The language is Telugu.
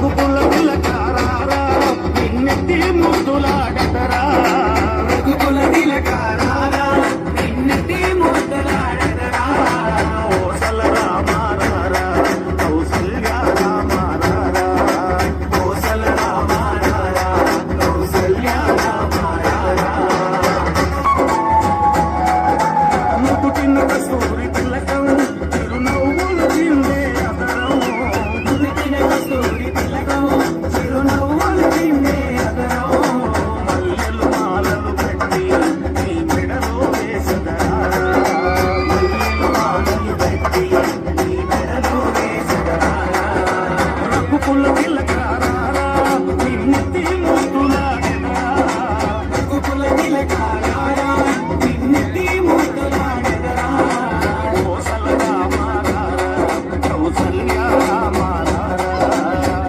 రఘుకుల తిలకారా నిన్నెత్తి ముద్దులాడతరా రఘుకుల తిలకారా నిన్నెత్తి ముద్దులాడతరా ఓసల రామారా కౌసల్య రామారా ఓసల రామారా కౌసల్య రామారా ముకుటిన కస్తూరి తిలకం చిరునవ్వులు చిందే అదరం ముకుటిన కస్తూరి తిలకం చిరునవ్వులు చిందే అదరం మల్లెలు మాలలు పెట్టి నీ మెడలో వేసదరా మల్లెలు మాలలు పెట్టి నీ మెడలో వేసదరా రఘుకుల తిలక